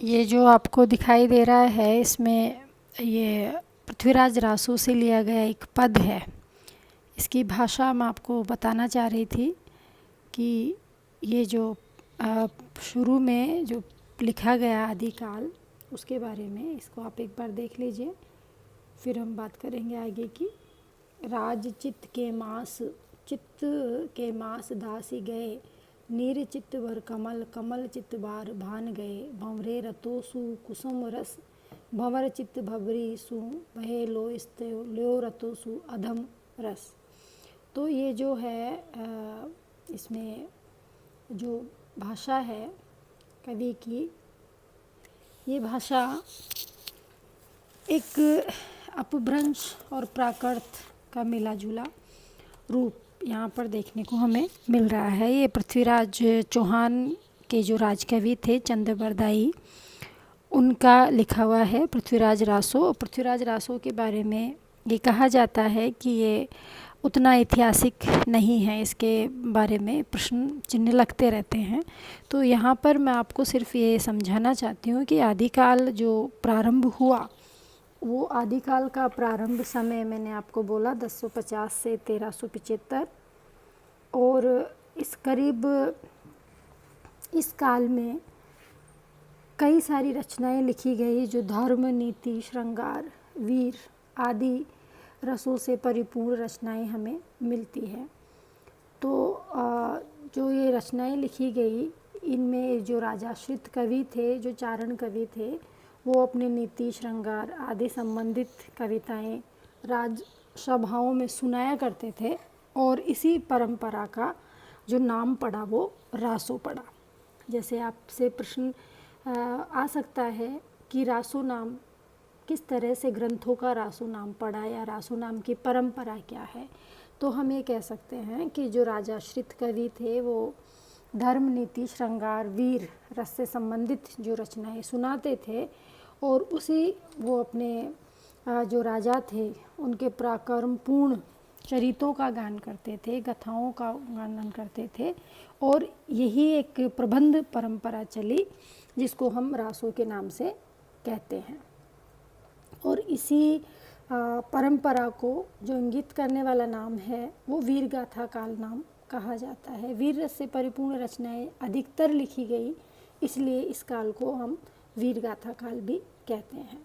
ये जो आपको दिखाई दे रहा है इसमें ये पृथ्वीराज रासो से लिया गया एक पद है। इसकी भाषा मैं आपको बताना चाह रही थी कि ये जो शुरू में जो लिखा गया आदिकाल उसके बारे में, इसको आप एक बार देख लीजिए, फिर हम बात करेंगे आगे की। राज चित्त के मास दासी गए, नीर चित्त भर कमल, कमल चित्त बार भान गए, भंवरे रतो सु कुसुम रस, भंवर चित्त भवरी सु बहे लो लो रतो सु अधम रस। तो ये जो है इसमें जो भाषा है कवि की, ये भाषा एक अपभ्रंश और प्राकृत का मिला जुला रूप यहाँ पर देखने को हमें मिल रहा है। ये पृथ्वीराज चौहान के जो राजकवि थे चंद्रबरदाई, उनका लिखा हुआ है पृथ्वीराज रासो। पृथ्वीराज रासो के बारे में ये कहा जाता है कि ये उतना ऐतिहासिक नहीं है, इसके बारे में प्रश्न चिन्ह लगते रहते हैं। तो यहाँ पर मैं आपको सिर्फ ये समझाना चाहती हूँ कि आदिकाल जो प्रारंभ हुआ, वो आदिकाल का प्रारंभ समय मैंने आपको बोला 1050 से 1375, और इस करीब इस काल में कई सारी रचनाएं लिखी गई जो धर्म, नीति, श्रृंगार, वीर आदि रसों से परिपूर्ण रचनाएं हमें मिलती है। तो जो ये रचनाएं लिखी गई, इनमें जो राजाश्रित कवि थे, जो चारण कवि थे, वो अपने नीति, श्रृंगार आदि संबंधित कविताएं राजसभाओं में सुनाया करते थे, और इसी परंपरा का जो नाम पड़ा वो रासो पड़ा। जैसे आपसे प्रश्न आ सकता है कि रासो नाम किस तरह से, ग्रंथों का रासो नाम पड़ा या रासो नाम की परंपरा क्या है, तो हम ये कह सकते हैं कि जो राजाश्रित कवि थे वो धर्म, नीति, श्रृंगार, वीर रस से संबंधित जो रचनाएं सुनाते थे, और उसी वो अपने जो राजा थे उनके पराक्रम पूर्ण चरितों का गान करते थे, गाथाओं का गान करते थे, और यही एक प्रबंध परंपरा चली जिसको हम रासों के नाम से कहते हैं। और इसी परंपरा को जो इंगित करने वाला नाम है वो वीर गाथा काल नाम कहा जाता है। वीर रस से परिपूर्ण रचनाएं अधिकतर लिखी गई, इसलिए इस काल को हम वीर गाथा काल भी कहते हैं।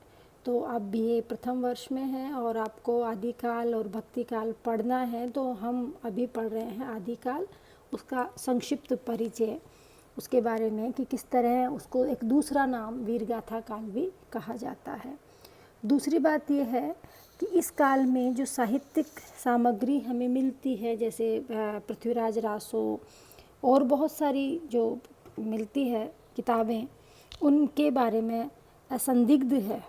तो आप बीए प्रथम वर्ष में हैं और आपको आदिकाल और भक्तिकाल पढ़ना है, तो हम अभी पढ़ रहे हैं आदिकाल, उसका संक्षिप्त परिचय, उसके बारे में कि किस तरह उसको एक दूसरा नाम वीर गाथा काल भी कहा जाता है। दूसरी बात यह है कि इस काल में जो साहित्यिक सामग्री हमें मिलती है, जैसे पृथ्वीराज रासो और बहुत सारी जो मिलती है किताबें, उनके बारे में असंदिग्ध है,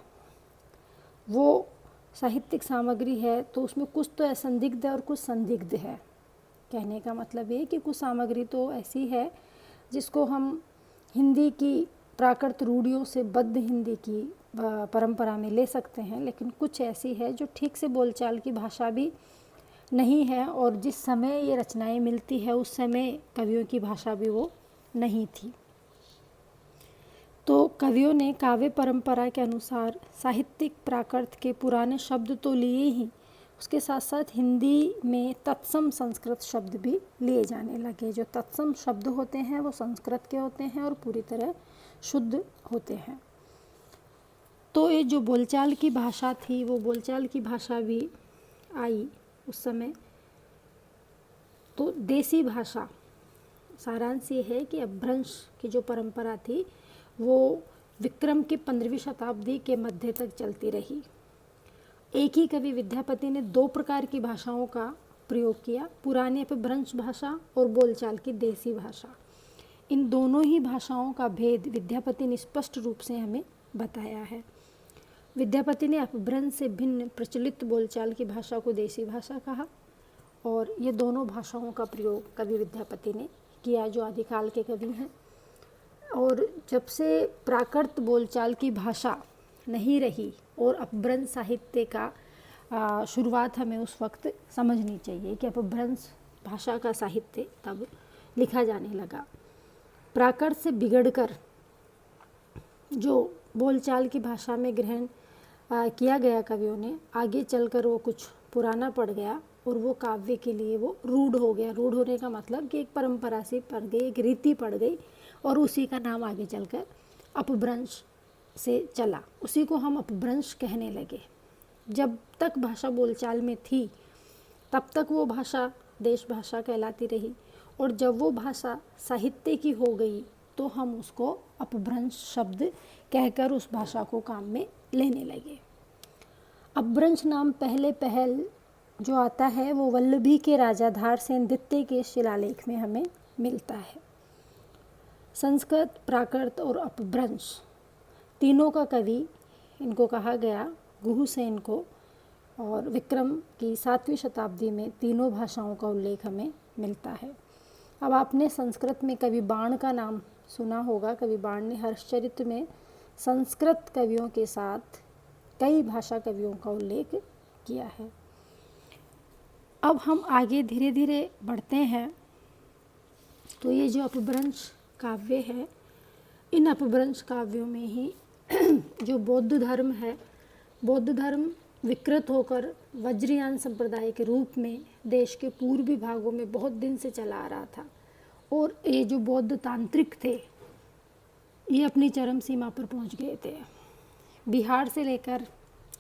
वो साहित्यिक सामग्री है, तो उसमें कुछ तो असंदिग्ध है और कुछ संदिग्ध है। कहने का मतलब ये कि कुछ सामग्री तो ऐसी है जिसको हम हिंदी की प्राकृत रूढ़ियों से बद्ध हिंदी की परंपरा में ले सकते हैं, लेकिन कुछ ऐसी है जो ठीक से बोलचाल की भाषा भी नहीं है, और जिस समय ये रचनाएं मिलती है उस समय कवियों की भाषा भी वो नहीं थी। तो कवियों ने काव्य परंपरा के अनुसार साहित्यिक प्राकृत के पुराने शब्द तो लिए ही, उसके साथ साथ हिंदी में तत्सम संस्कृत शब्द भी लिए जाने लगे। जो तत्सम शब्द होते हैं वो संस्कृत के होते हैं और पूरी तरह शुद्ध होते हैं। तो ये जो बोलचाल की भाषा थी, वो बोलचाल की भाषा भी आई उस समय। तो देसी भाषा, सारांश ये है कि अपभ्रंश की जो परंपरा थी वो विक्रम की 15वीं शताब्दी के मध्य तक चलती रही। एक ही कवि विद्यापति ने 2 प्रकार की भाषाओं का प्रयोग किया, पुरानी अपभ्रंश भाषा और बोलचाल की देसी भाषा। इन दोनों ही भाषाओं का भेद विद्यापति ने स्पष्ट रूप से हमें बताया है। विद्यापति ने अपभ्रंश से भिन्न प्रचलित बोलचाल की भाषा को देसी भाषा कहा, और ये दोनों भाषाओं का प्रयोग कवि विद्यापति ने किया जो आदिकाल के कवि हैं। और जब से प्राकृत बोलचाल की भाषा नहीं रही और अपभ्रंश साहित्य का शुरुआत हमें उस वक्त समझनी चाहिए कि अपभ्रंश भाषा का साहित्य तब लिखा जाने लगा। प्राकृत से बिगड़कर जो बोलचाल की भाषा में ग्रहण किया गया कवियों ने, आगे चलकर वो कुछ पुराना पड़ गया और वो काव्य के लिए वो रूढ़ हो गया। रूढ़ होने का मतलब कि एक परंपरा सी पड़ गई, एक रीति पड़ गई और उसी का नाम आगे चलकर अपभ्रंश से चला। उसी को हम अपभ्रंश कहने लगे। जब तक भाषा बोलचाल में थी तब तक वो भाषा देश भाषा कहलाती रही, और जब वो भाषा साहित्य की हो गई तो हम उसको अपभ्रंश शब्द कहकर उस भाषा को काम में लेने लगे। अपभ्रंश नाम पहल जो आता है वो वल्लभी के राजाधार सेन द्वितीय के शिलालेख में हमें मिलता है। संस्कृत, प्राकृत और अपभ्रंश तीनों का कवि इनको कहा गया गुहुसेन को, और विक्रम की 7वीं शताब्दी में तीनों भाषाओं का उल्लेख हमें मिलता है। अब आपने संस्कृत में कवि बाण का नाम सुना होगा। कवि बाण ने हर्षचरित में संस्कृत कवियों के साथ कई भाषा कवियों का उल्लेख किया है। अब हम आगे धीरे धीरे बढ़ते हैं। तो ये जो अपभ्रंश काव्य है, इन अपभ्रंश काव्यों में ही जो बौद्ध धर्म है, बौद्ध धर्म विकृत होकर वज्रयान संप्रदाय के रूप में देश के पूर्वी भागों में बहुत दिन से चला आ रहा था। और ये जो बौद्ध तांत्रिक थे ये अपनी चरम सीमा पर पहुंच गए थे। बिहार से लेकर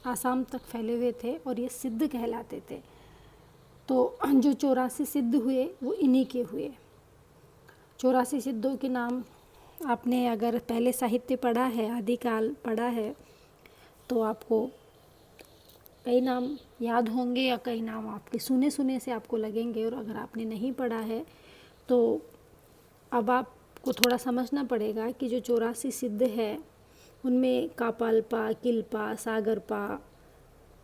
आसाम तक फैले हुए थे और ये सिद्ध कहलाते थे। तो जो 84 सिद्ध हुए वो इन्हीं के हुए। 84 सिद्धों के नाम आपने अगर पहले साहित्य पढ़ा है, आदिकाल पढ़ा है, तो आपको कई नाम याद होंगे या कई नाम आपके सुने सुने से आपको लगेंगे। और अगर आपने नहीं पढ़ा है तो अब आपको थोड़ा समझना पड़ेगा कि जो 84 सिद्ध है उनमें कापालपा, किलपा, सागरपा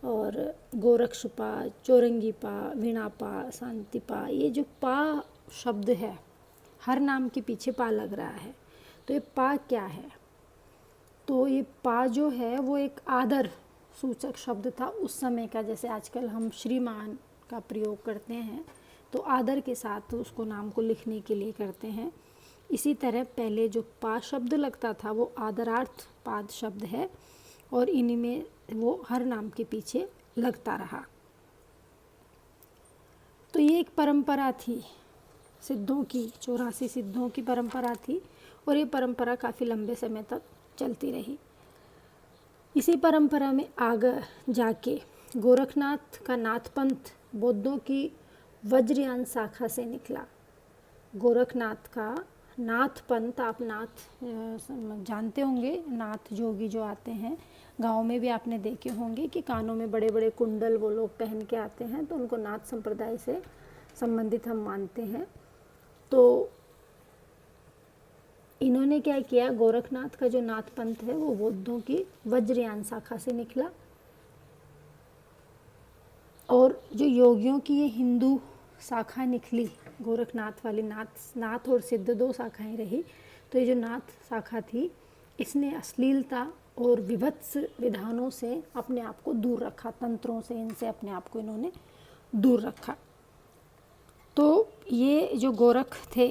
और गोरक्षपा, चौरंगीपा, वीणापा, शांतिपा, ये जो पा शब्द है, हर नाम के पीछे पा लग रहा है। तो ये पा क्या है? तो ये पा जो है वो एक आदर सूचक शब्द था उस समय का। जैसे आजकल हम श्रीमान का प्रयोग करते हैं तो आदर के साथ उसको नाम को लिखने के लिए करते हैं। इसी तरह पहले जो पा शब्द लगता था वो आदरार्थ पाद शब्द है और इन्हीं में वो हर नाम के पीछे लगता रहा। तो ये एक परंपरा थी सिद्धों की, 84 सिद्धों की परंपरा थी और ये परंपरा काफ़ी लंबे समय तक चलती रही। इसी परंपरा में आगे जाके गोरखनाथ का नाथपंथ बौद्धों की वज्रयान शाखा से निकला। गोरखनाथ का नाथपंथ, आप नाथ जानते होंगे, नाथ जोगी जो आते हैं गाँव में भी आपने देखे होंगे कि कानों में बड़े बड़े कुंडल वो लोग पहन के आते हैं, तो उनको नाथ संप्रदाय से संबंधित हम मानते हैं। तो इन्होंने क्या किया, गोरखनाथ का जो नाथ पंथ है वो बौद्धों की वज्रयान शाखा से निकला और जो योगियों की ये हिंदू शाखा निकली, गोरखनाथ वाली नाथ और सिद्ध 2 शाखाएं रही। तो ये जो नाथ शाखा थी इसने अश्लीलता और विभत्स विधानों से अपने आप को दूर रखा, तंत्रों से इनसे अपने आप को इन्होंने दूर रखा। तो ये जो गोरख थे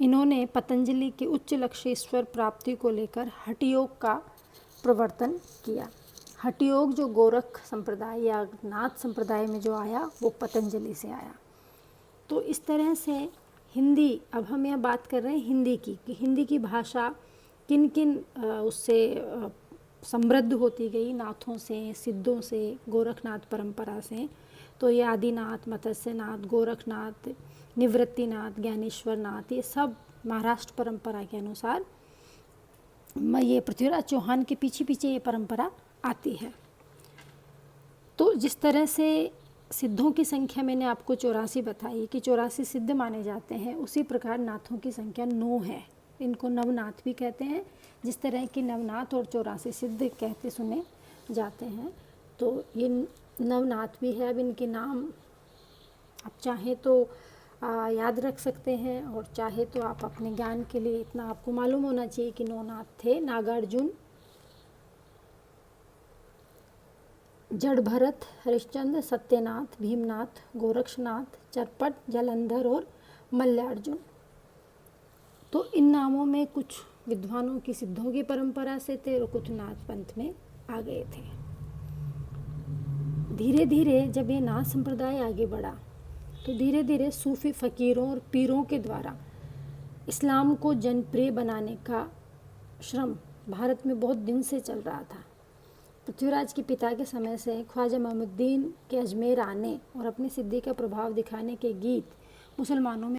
इन्होंने पतंजलि के उच्च लक्ष्य ईश्वर प्राप्ति को लेकर हठ योग का प्रवर्तन किया। हठ योग जो गोरख संप्रदाय या नाथ संप्रदाय में जो आया वो पतंजलि से आया। तो इस तरह से हिंदी, अब हम यह बात कर रहे हैं हिंदी की कि हिंदी की भाषा किन किन उससे समृद्ध होती गई, नाथों से, सिद्धों से, गोरखनाथ परंपरा से। तो ये आदिनाथ, मत्स्यनाथ, गोरखनाथ, निवृत्तिनाथ, ज्ञानेश्वरनाथ, ये सब महाराष्ट्र परंपरा के अनुसार ये पृथ्वीराज चौहान के पीछे पीछे ये परंपरा आती है। तो जिस तरह से सिद्धों की संख्या मैंने आपको 84 बताई कि 84 सिद्ध माने जाते हैं, उसी प्रकार नाथों की संख्या 9 है। इनको नवनाथ भी कहते हैं। जिस तरह की नवनाथ और 84 सिद्ध कहते सुने जाते हैं, तो ये नवनाथ भी है। अब इनके नाम आप चाहें तो याद रख सकते हैं और चाहे तो आप अपने ज्ञान के लिए इतना आपको मालूम होना चाहिए कि 9 नाथ थे। नागार्जुन, जड़भरत, हरिश्चंद्र, सत्यनाथ, भीमनाथ, गोरक्षनाथ, चरपट, जलंधर और मल्लार्जुन। तो इन नामों में कुछ विद्वानों की सिद्धों की परंपरा से थे और कुछ नाथ पंथ में आ गए थे। धीरे धीरे जब ये नाथ संप्रदाय आगे बढ़ा तो धीरे धीरे सूफी फकीरों और पीरों के द्वारा इस्लाम को जनप्रिय बनाने का श्रम भारत में बहुत दिन से चल रहा था। पृथ्वीराज के पिता के समय से ख्वाजा मोहम्मदीन के अजमेर आने और अपनी सिद्धि का प्रभाव दिखाने के गीत मुसलमानों में